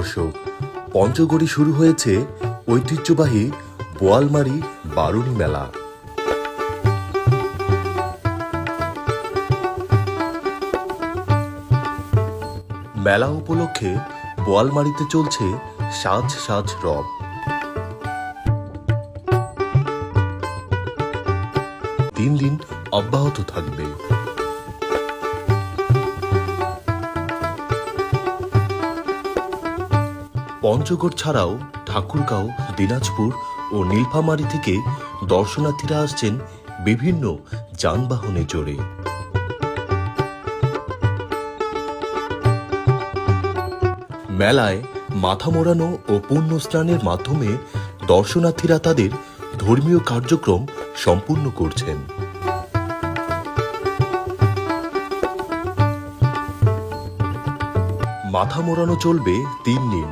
দর্শক, পঞ্চগড়ে শুরু হয়েছে ঐতিহ্যবাহী বোয়ালমারী বারুণী মেলা। মেলা উপলক্ষে বোয়ালমারীতে চলছে সাজ সাজ রব। তিন দিন অব্যাহত থাকবে। পঞ্চগড় ছাড়াও ঠাকুরগাঁও, দিনাজপুর ও নীলফামারী থেকে দর্শনার্থীরা আসছেন বিভিন্ন যানবাহনে চড়ে। মেলায় মাথা মোড়ানো ও পুণ্য স্নানের মাধ্যমে দর্শনার্থীরা তাদের ধর্মীয় কার্যক্রম সম্পূর্ণ করছেন। মাথা মোড়ানো চলবে 3 দিন।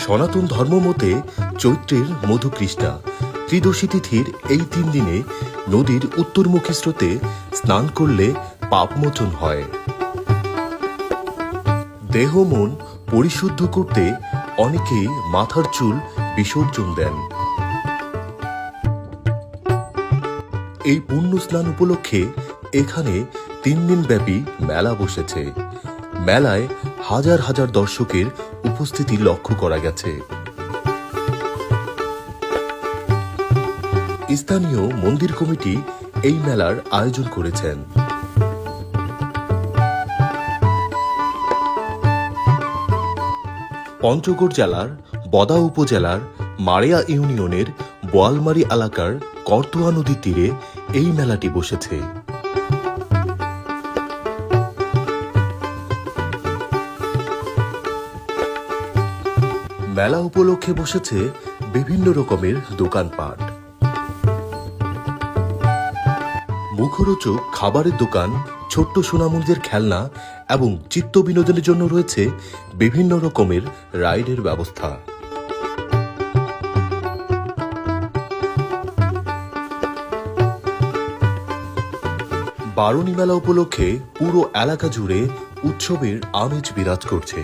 সনাতন ধর্মমতে চৈত্রের মধুকৃষ্ণা ত্রিদশী তিথির এই 3 দিনে নদীর উত্তরমুখী স্রোতে স্নান করলে পাপমোচন হয়। দেহ মন পরিশুদ্ধ করতে অনেকেই মাথার চুল বিসর্জন দেন। এই পুণ্য স্নান উপলক্ষে এখানে 3 দিন ব্যাপী মেলা বসেছে। মেলায় হাজার হাজার দর্শকের উপস্থিতি লক্ষ্য করা গেছে। স্থানীয় মন্দির কমিটি এই মেলার আয়োজন করেছেন। পঞ্চগড় জেলার বদা উপজেলার মাড়িয়া ইউনিয়নের বোয়ালমারী এলাকার করতোয়া নদীর তীরে এই মেলাটি বসেছে। মেলা উপলক্ষে বসেছে বিভিন্ন রকমের দোকানপাট। মুখরোচক খাবারের দোকান, ছোট্ট সোনামণিদের খেলনা এবং চিত্ত বিনোদনের জন্য রয়েছে বিভিন্ন রকমের রাইডের ব্যবস্থা। বারুণী মেলা উপলক্ষে পুরো এলাকা জুড়ে উৎসবের আমেজ বিরাজ করছে।